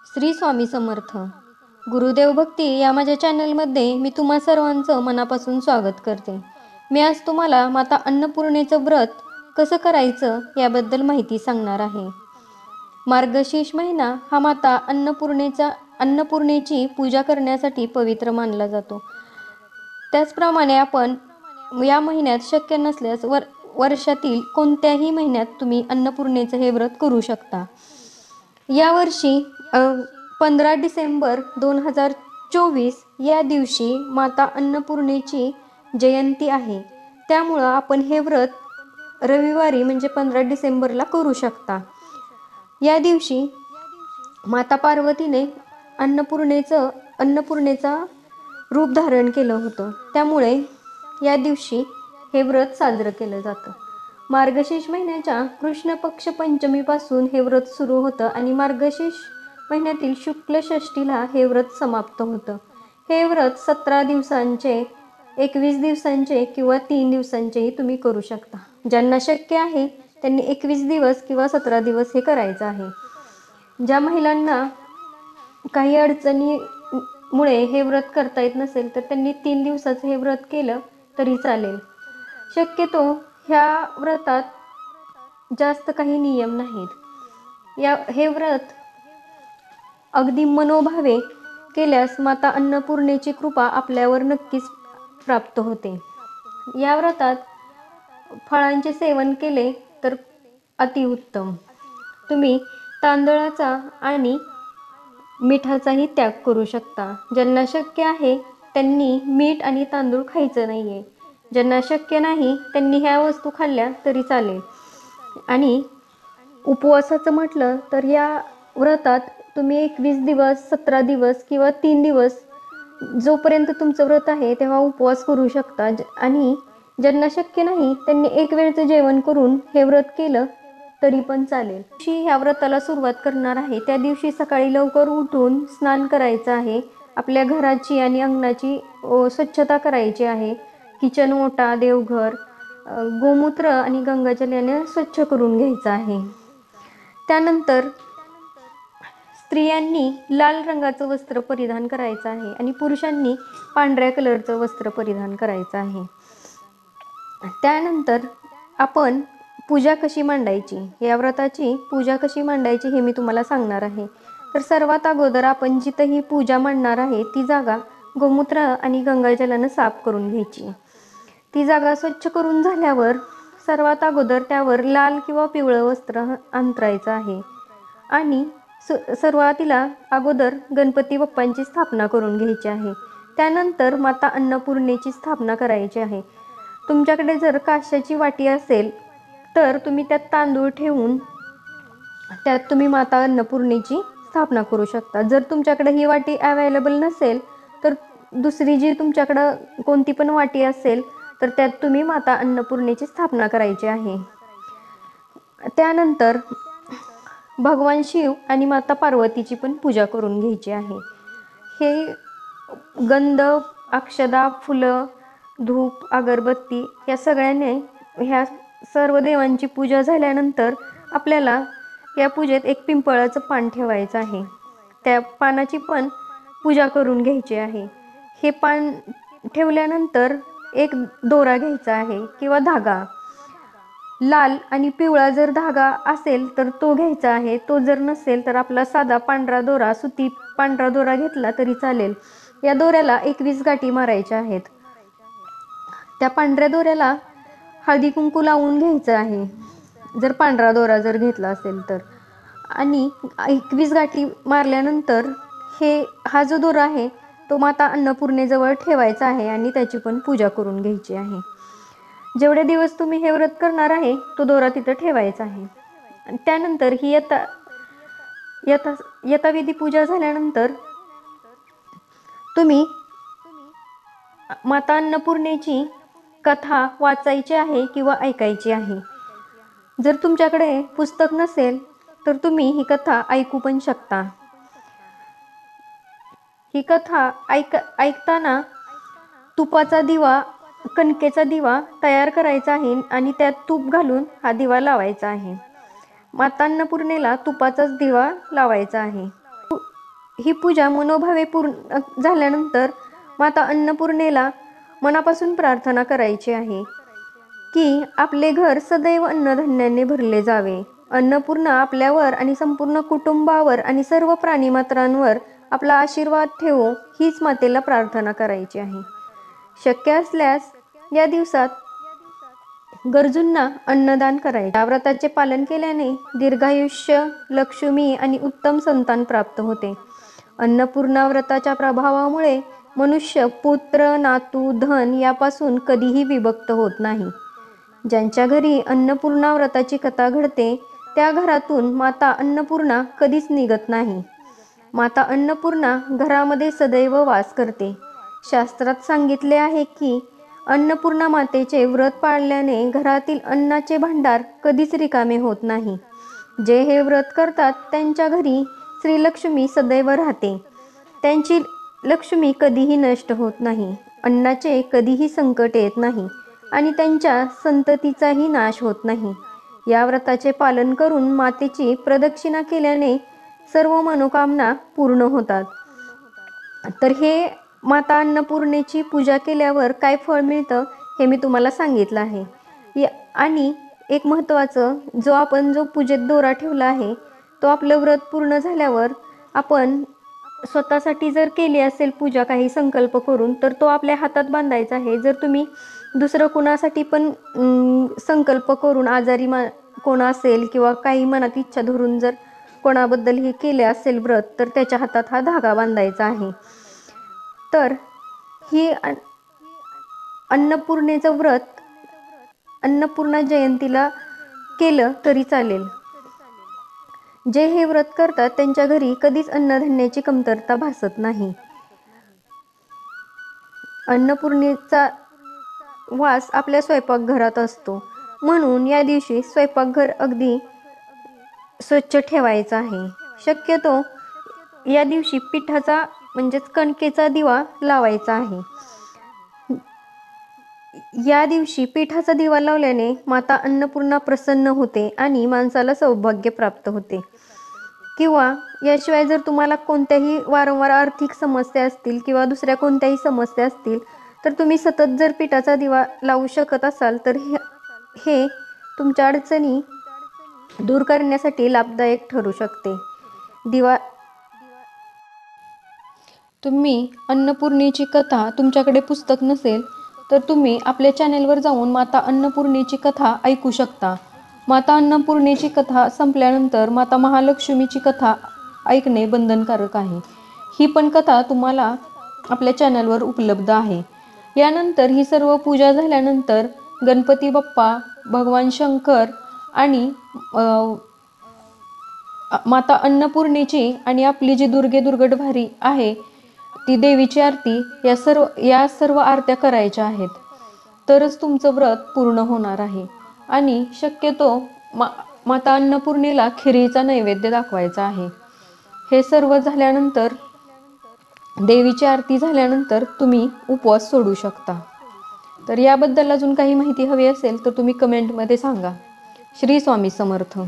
श्री स्वामी समर्थ. गुरुदेव भक्ती या माझ्या चॅनलमध्ये मी तुम्हा सर्वांचं मनापासून स्वागत करते. मी आज तुम्हाला माता अन्नपूर्णेचं व्रत कसं करायचं याबद्दल माहिती सांगणार आहे. मार्गशीर्ष महिना हा माता अन्नपूर्णेची पूजा करण्यासाठी पवित्र मानला जातो. त्याचप्रमाणे आपण या महिन्यात शक्य नसल्यास वर्षातील कोणत्याही महिन्यात तुम्ही अन्नपूर्णेचं हे व्रत करू शकता. यावर्षी 15 डिसेंबर 2024 या दिवशी माता अन्नपूर्णेची जयंती आहे. त्यामुळं आपण हे व्रत रविवारी म्हणजे 15 डिसेंबरला करू शकता. या दिवशी माता पार्वतीने अन्नपूर्णेचा रूप धारण केलं होतं. त्यामुळे या दिवशी हे व्रत साजरं केलं जातं. मार्गशीर्ष महिन्याच्या कृष्ण पक्ष पंचमीपासून हे व्रत सुरू होतं आणि मार्गशीर्ष महिन्यातील शुक्ल षष्टीला हे व्रत समाप्त होतं. हे व्रत 17 दिवसांचे, 21 दिवसांचे किंवा 3 दिवसांचेही तुम्ही करू शकता. ज्यांना शक्य आहे त्यांनी 21 दिवस किंवा 17 दिवस हे करायचं आहे. ज्या महिलांना काही अडचणीमुळे हे व्रत करता येत नसेल तर त्यांनी 3 दिवसाचं हे व्रत केलं तरी चालेल. शक्यतो ह्या व्रतात जास्त काही नियम नाहीत. हे व्रत अगदी मनोभावे केल्यास माता अन्नपूर्णेची कृपा आपल्यावर नक्कीच प्राप्त होते. या व्रतात फळांचे सेवन केले तर अतिउत्तम. तुम्ही तांदळाचा आणि मिठाचाही त्याग करू शकता. ज्यांना शक्य आहे त्यांनी मीठ आणि तांदूळ खायचं नाहीये. ज्यांना शक्य नाही त्यांनी ह्या वस्तू खाल्ल्या तरी चालेल. आणि उपवासाचं म्हटलं तर या व्रतात तुम्ही 21 दिवस, 17 दिवस किंवा 3 दिवस जोपर्यंत तुमचं व्रत आहे तेव्हा उपवास करू शकता. आणि ज्यांना शक्य नाही त्यांनी एक वेळचं जेवण करून हे व्रत केलं तरी पण चालेल. ह्या व्रताला सुरुवात करणार आहे त्या दिवशी सकाळी लवकर उठून स्नान करायचं आहे. आपल्या घराची आणि अंगणाची स्वच्छता करायची आहे. किचन ओटा, देवघर, गोमूत्र आणि गंगाजल याने स्वच्छ करून घ्यायचं आहे. त्यानंतर स्त्रियांनी लाल रंगाचं वस्त्र परिधान करायचं आहे आणि पुरुषांनी पांढऱ्या कलरचं वस्त्र परिधान करायचं आहे. त्यानंतर आपण पूजा कशी मांडायची, या व्रताची पूजा कशी मांडायची हे मी तुम्हाला सांगणार आहे. तर सर्वात अगोदर आपण जिथं ही पूजा मांडणार आहे ती जागा गोमूत्र आणि गंगाजलानं साफ करून घ्यायची. ती जागा स्वच्छ करून झाल्यावर सर्वात अगोदर त्यावर लाल किंवा पिवळं वस्त्र अंथरायचं आहे आणि सुरुवातीला अगोदर गणपती बाप्पांची स्थापना करून घ्यायची आहे. त्यानंतर माता अन्नपूर्णेची स्थापना करायची आहे. तुमच्याकडे जर काश्याची वाटी असेल तर तुम्ही त्यात तांदूळ ठेवून त्यात तुम्ही माता अन्नपूर्णेची स्थापना करू शकता. जर तुमच्याकडे ही वाटी अवेलेबल नसेल तर दुसरी जी तुमच्याकडं कोणती पण वाटी असेल तर त्यात तुम्ही माता अन्नपूर्णेची स्थापना करायची आहे. त्यानंतर भगवान शिव आणि माता पार्वतीची पण पूजा करून घ्यायची आहे. हे गंध, अक्षदा, फुलं, धूप, अगरबत्ती या सगळ्याने ह्या सर्व देवांची पूजा झाल्यानंतर आपल्याला या पूजेत एक पिंपळाचं पान ठेवायचं आहे. त्या पानाची पण पूजा करून घ्यायची आहे. हे पान ठेवल्यानंतर एक दोरा घ्यायचा आहे किंवा धागा. लाल आणि पिवळा जर धागा असेल तर तो घ्यायचा आहे. तो जर नसेल तर आपला साधा पांढरा दोरा, सुती पांढरा दोरा घेतला तरी चालेल. या दोऱ्याला 21 गाठी मारायच्या आहेत. त्या पांढऱ्या दोऱ्याला हळदी कुंकू लावून घ्यायचं आहे जर पांढरा दोरा जर घेतला असेल तर. आणि 21 गाठी मारल्यानंतर हा जो दोरा आहे तो माता अन्नपूर्णेजवळ ठेवायचा आहे आणि त्याची पण पूजा करून घ्यायची आहे. जेवढे दिवस तुम्ही हे व्रत करणार आहे तो दोरा तिथं ठेवायचा आहे. आणि त्यानंतर ही यथाविधी पूजा झाल्यानंतर तुम्ही माता अन्नपूर्णेची कथा वाचायची आहे किंवा ऐकायची आहे. जर तुमच्याकडे पुस्तक नसेल तर तुम्ही ही कथा ऐकू पण शकता. ही कथा ऐकताना तुपाचा दिवा, कणकेचा दिवा तयार करायचा आहे आणि त्यात तूप घालून हा दिवा लावायचा आहे. माता अन्नपूर्णेला तुपाचाच दिवा लावायचा आहे. ही पूजा मनोभावे पूर्ण झाल्यानंतर माता अन्नपूर्णेला मनापासून प्रार्थना करायची आहे की आपले घर सदैव अन्नधान्याने भरले जावे. अन्नपूर्णा आपल्यावर आणि संपूर्ण कुटुंबावर आणि सर्व प्राणीमात्रांवर आपला आशीर्वाद ठेवो, हीच मातेला प्रार्थना करायची आहे. शक्य असल्यास या दिवसात गरजूंना अन्नदान करायचे. या व्रताचे पालन केल्याने दीर्घायुष्य, लक्ष्मी आणि उत्तम संतान प्राप्त होते. अन्नपूर्णा व्रताच्या प्रभावामुळे मनुष्य पुत्र, नातू, धन यापासून कधीही विभक्त होत नाही. ज्यांच्या घरी अन्नपूर्णा व्रताची कथा घडते त्या घरातून माता अन्नपूर्णा कधीच निघत नाही. माता अन्नपूर्णा घरामध्ये सदैव वास करते. शास्त्रात सांगितले आहे की अन्नपूर्णा मातेचे व्रत पाळल्याने घरातील अन्नाचे भांडार कधीच रिकामे होत नाही. जे हे व्रत करतात त्यांच्या घरी श्रीलक्ष्मी सदैव राहते. त्यांची लक्ष्मी कधीही नष्ट होत नाही. अन्नाचे कधीही संकट येत नाही आणि त्यांच्या संततीचाही नाश होत नाही. या व्रताचे पालन करून मातेची प्रदक्षिणा केल्याने सर्व मनोकामना पूर्ण होतात. तर हे माता अन्नपूर्णेची पूजा केल्यावर काय फळ मिळतं हे मी तुम्हाला सांगितलं आहे. आणि एक महत्त्वाचं, जो पूजेत दोरा ठेवला आहे तो आपलं व्रत पूर्ण झाल्यावर आपण स्वतःसाठी जर केली असेल पूजा काही संकल्प करून, तर तो आपल्या हातात बांधायचा आहे. जर तुम्ही दुसरं कोणासाठी पण संकल्प करून आजारी कोण असेल किंवा काही मनात इच्छा धरून जर कोणाबद्दल हे केले असेल व्रत, तर त्याच्या हातात हा धागा बांधायचा आहे. तर ही अन्नपूर्णेचं व्रत अन्नपूर्णा जयंतीला केलं तरी चालेल. जे हे व्रत करतात त्यांच्या घरी कधीच अन्नधान्याची कमतरता भासत नाही. अन्नपूर्णेचा वास आपल्या स्वयंपाकघरात असतो, म्हणून या दिवशी स्वयंपाकघर अगदी स्वच्छ ठेवायचं आहे. शक्यतो या दिवशी पिठाचा म्हणजेच कणकेचा दिवा लावायचा आहे. या दिवशी पिठाचा दिवा लावल्याने माता अन्नपूर्णा प्रसन्न होते आणि माणसाला सौभाग्य प्राप्त होते. किंवा याशिवाय जर तुम्हाला कोणत्याही वारंवार आर्थिक समस्या असतील किंवा दुसऱ्या कोणत्याही समस्या असतील, तर तुम्ही सतत जर पिठाचा दिवा लावू शकत असाल तर हे तुमच्या अडचणी दूर करण्यासाठी लाभदायक ठरू शकते. तुम्ही अन्नपूर्णेची कथा, तुमच्याकडे पुस्तक नसेल तर तुम्ही आपल्या चॅनेलवर जाऊन माता अन्नपूर्णेची कथा ऐकू शकता. माता अन्नपूर्णेची कथा संपल्यानंतर माता महालक्ष्मीची कथा ऐकणे बंधनकारक आहे. ही पण कथा तुम्हाला आपल्या चॅनलवर उपलब्ध आहे. यानंतर ही सर्व पूजा झाल्यानंतर गणपती बाप्पा, भगवान शंकर आणि माता अन्नपूर्णेची आणि आपली जी दुर्गट भारी आहे ती देवीची आरती, या सर्व आरत्या करायच्या आहेत. तरच तुमचं व्रत पूर्ण होणार आहे. आणि शक्यतो माता अन्नपूर्णेला खिरीचा नैवेद्य दाखवायचा आहे. हे सर्व झाल्यानंतर, देवीची आरती झाल्यानंतर तुम्ही उपवास सोडू शकता. तर याबद्दल अजून काही माहिती हवी असेल तर तुम्ही कमेंटमध्ये सांगा. श्री स्वामी समर्थ.